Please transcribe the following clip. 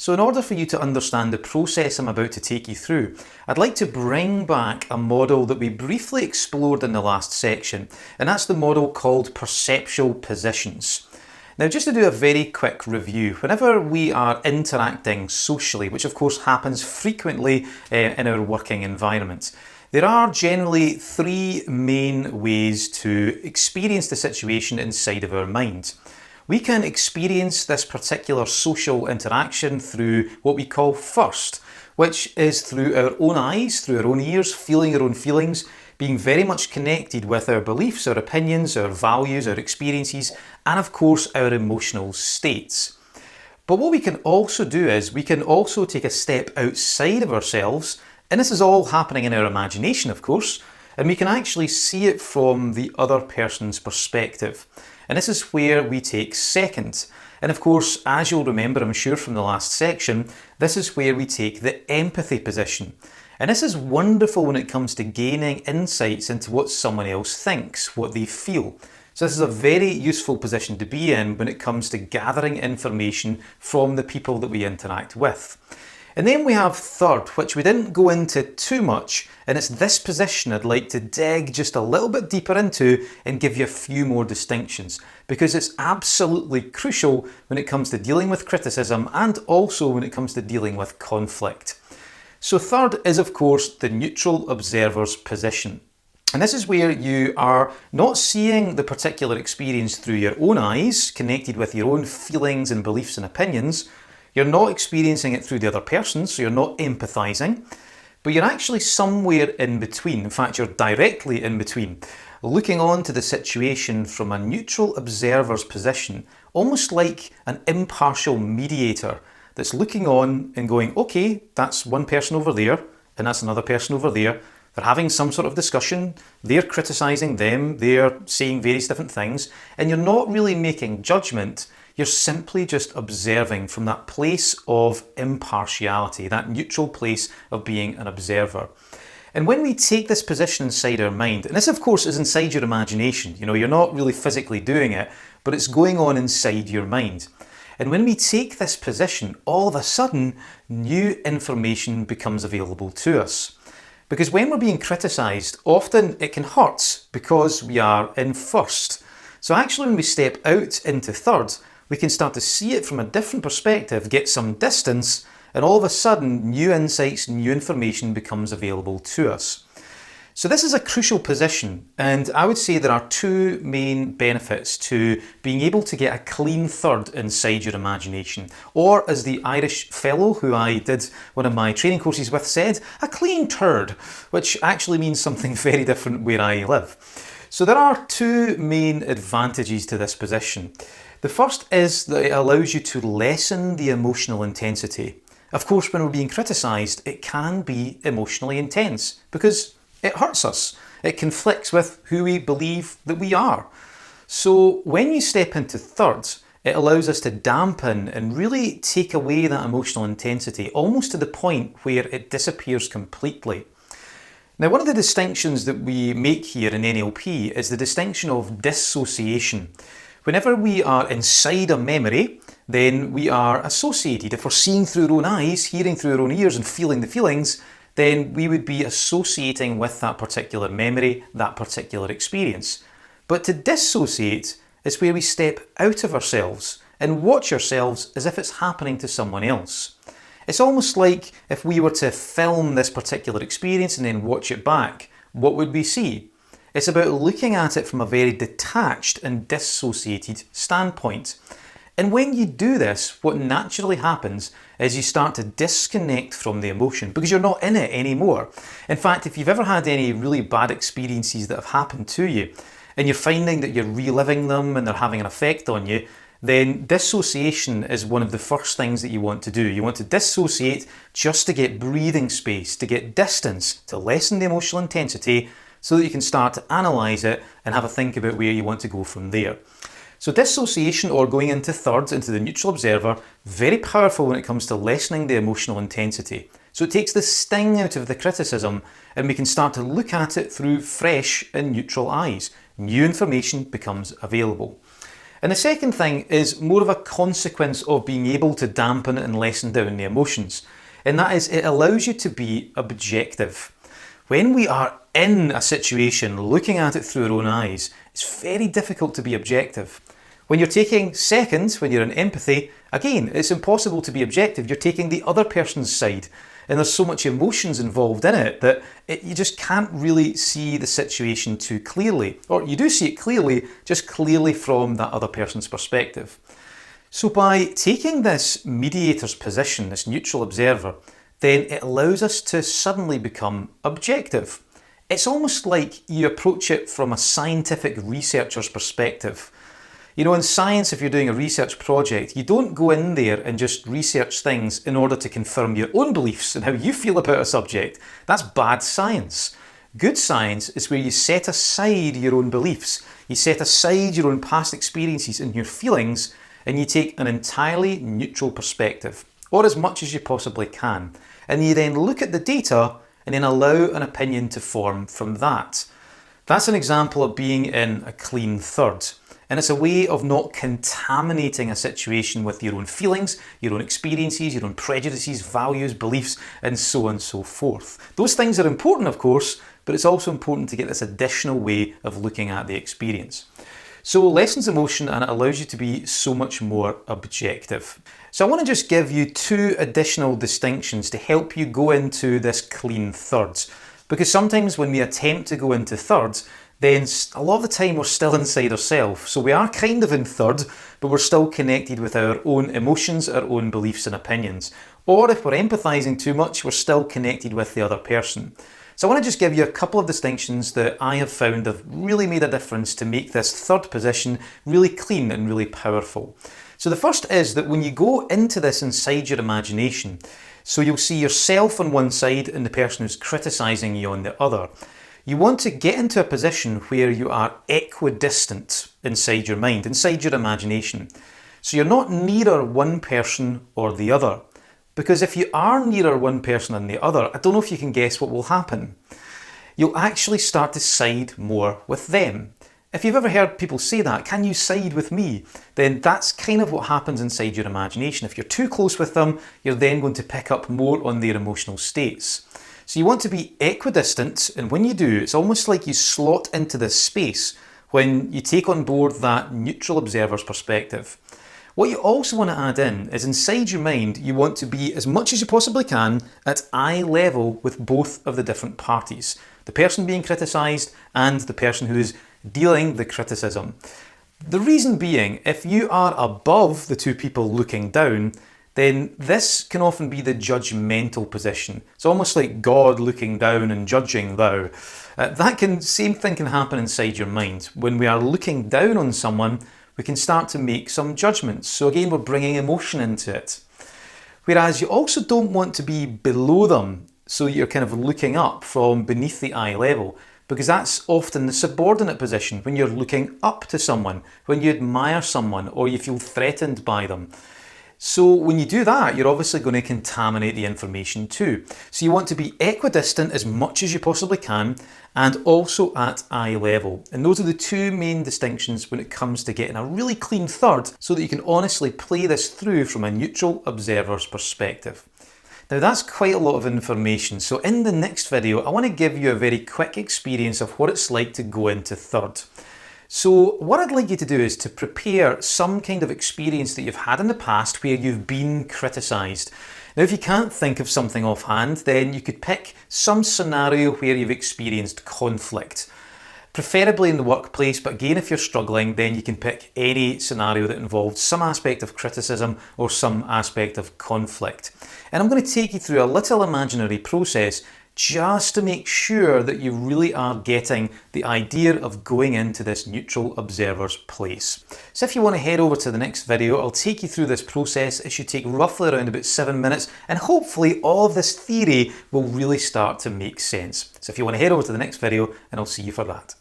So in order for you to understand the process I'm about to take you through, I'd like to bring back a model that we briefly explored in the last section, and that's the model called Perceptual Positions. Now, just to do a very quick review, whenever we are interacting socially, which of course happens frequently in our working environments, there are generally three main ways to experience the situation inside of our mind. We can experience this particular social interaction through what we call first, which is through our own eyes, through our own ears, feeling our own feelings, being very much connected with our beliefs, our opinions, our values, our experiences, and of course our emotional states. But what we can also do is we can also take a step outside of ourselves, and this is all happening in our imagination, of course, and we can actually see it from the other person's perspective. And this is where we take second. And of course, as you'll remember, I'm sure from the last section, this is where we take the empathy position. And this is wonderful when it comes to gaining insights into what someone else thinks, what they feel. So this is a very useful position to be in when it comes to gathering information from the people that we interact with. And then we have third, which we didn't go into too much, and it's this position I'd like to dig just a little bit deeper into and give you a few more distinctions, because it's absolutely crucial when it comes to dealing with criticism and also when it comes to dealing with conflict. So third is of course the neutral observer's position. And this is where you are not seeing the particular experience through your own eyes, connected with your own feelings and beliefs and opinions. You're not experiencing it through the other person, so you're not empathizing, but you're actually somewhere in between. In fact, you're directly in between, looking on to the situation from a neutral observer's position, almost like an impartial mediator that's looking on and going, okay, that's one person over there, and that's another person over there. They're having some sort of discussion, they're criticizing them, they're saying various different things, and you're not really making judgment. You're simply just observing from that place of impartiality, that neutral place of being an observer. And when we take this position inside our mind, and this of course is inside your imagination, you're not really physically doing it, but it's going on inside your mind. And when we take this position, all of a sudden, new information becomes available to us. Because when we're being criticised, often it can hurt because we are in first. So actually when we step out into third, we can start to see it from a different perspective, get some distance, and all of a sudden new insights, new information becomes available to us. So this is a crucial position, and I would say there are two main benefits to being able to get a clean third inside your imagination, or as the Irish fellow who I did one of my training courses with said, a clean turd, which actually means something very different where I live. So there are two main advantages to this position. The first is that it allows you to lessen the emotional intensity. Of course, when we're being criticised, it can be emotionally intense because it hurts us. It conflicts with who we believe that we are. So when you step into third, it allows us to dampen and really take away that emotional intensity, almost to the point where it disappears completely. Now, one of the distinctions that we make here in NLP is the distinction of dissociation. Whenever we are inside a memory, then we are associated. If we're seeing through our own eyes, hearing through our own ears and feeling the feelings, then we would be associating with that particular memory, that particular experience. But to dissociate is where we step out of ourselves and watch ourselves as if it's happening to someone else. It's almost like if we were to film this particular experience and then watch it back, what would we see? It's about looking at it from a very detached and dissociated standpoint. And when you do this, what naturally happens is you start to disconnect from the emotion because you're not in it anymore. In fact, if you've ever had any really bad experiences that have happened to you and you're finding that you're reliving them and they're having an effect on you, then dissociation is one of the first things that you want to do. You want to dissociate just to get breathing space, to get distance, to lessen the emotional intensity so that you can start to analyse it and have a think about where you want to go from there. So dissociation, or going into third, into the neutral observer, very powerful when it comes to lessening the emotional intensity. So it takes the sting out of the criticism and we can start to look at it through fresh and neutral eyes. New information becomes available. And the second thing is more of a consequence of being able to dampen and lessen down the emotions. And that is, it allows you to be objective. When we are in a situation, looking at it through our own eyes, it's very difficult to be objective. When you're taking second, when you're in empathy, again, it's impossible to be objective. You're taking the other person's side. And there's so much emotions involved in it that you just can't really see the situation too clearly. Or you do see it clearly, just clearly from that other person's perspective. So by taking this mediator's position, this neutral observer, then it allows us to suddenly become objective. It's almost like you approach it from a scientific researcher's perspective. You know, in science, if you're doing a research project, you don't go in there and just research things in order to confirm your own beliefs and how you feel about a subject. That's bad science. Good science is where you set aside your own beliefs, you set aside your own past experiences and your feelings, and you take an entirely neutral perspective, or as much as you possibly can. And you then look at the data and then allow an opinion to form from that. That's an example of being in a clean third. And it's a way of not contaminating a situation with your own feelings, your own experiences, your own prejudices, values, beliefs, and so on and so forth. Those things are important, of course, but it's also important to get this additional way of looking at the experience. So it lessens emotion and it allows you to be so much more objective. So I want to just give you two additional distinctions to help you go into this clean thirds. Because sometimes when we attempt to go into thirds, then a lot of the time we're still inside ourselves. So we are kind of in third, but we're still connected with our own emotions, our own beliefs and opinions. Or if we're empathizing too much, we're still connected with the other person. So I want to just give you a couple of distinctions that I have found have really made a difference to make this third position really clean and really powerful. So the first is that when you go into this inside your imagination, so you'll see yourself on one side and the person who's criticizing you on the other. You want to get into a position where you are equidistant inside your mind, inside your imagination. So you're not nearer one person or the other. Because if you are nearer one person than the other, I don't know if you can guess what will happen. You'll actually start to side more with them. If you've ever heard people say that, can you side with me? Then that's kind of what happens inside your imagination. If you're too close with them, you're then going to pick up more on their emotional states. So you want to be equidistant, and when you do, it's almost like you slot into this space when you take on board that neutral observer's perspective. What you also want to add in is inside your mind, you want to be, as much as you possibly can, at eye level with both of the different parties. The person being criticised and the person who is dealing the criticism. The reason being, if you are above the two people looking down, then this can often be the judgmental position. It's almost like God looking down and judging thou. Same thing can happen inside your mind. When we are looking down on someone, we can start to make some judgments. So again, we're bringing emotion into it. Whereas you also don't want to be below them, so you're kind of looking up from beneath the eye level, because that's often the subordinate position, when you're looking up to someone, when you admire someone or you feel threatened by them. So when you do that, you're obviously going to contaminate the information too. So you want to be equidistant as much as you possibly can, and also at eye level. And those are the two main distinctions when it comes to getting a really clean third, so that you can honestly play this through from a neutral observer's perspective. Now that's quite a lot of information, so in the next video I want to give you a very quick experience of what it's like to go into third. So what I'd like you to do is to prepare some kind of experience that you've had in the past where you've been criticised. Now if you can't think of something offhand, then you could pick some scenario where you've experienced conflict. Preferably in the workplace, but again if you're struggling, then you can pick any scenario that involves some aspect of criticism or some aspect of conflict. And I'm going to take you through a little imaginary process just to make sure that you really are getting the idea of going into this neutral observer's place. So if you want to head over to the next video, I'll take you through this process. It should take roughly around about 7 minutes, and hopefully all of this theory will really start to make sense. So if you want to head over to the next video, and I'll see you for that.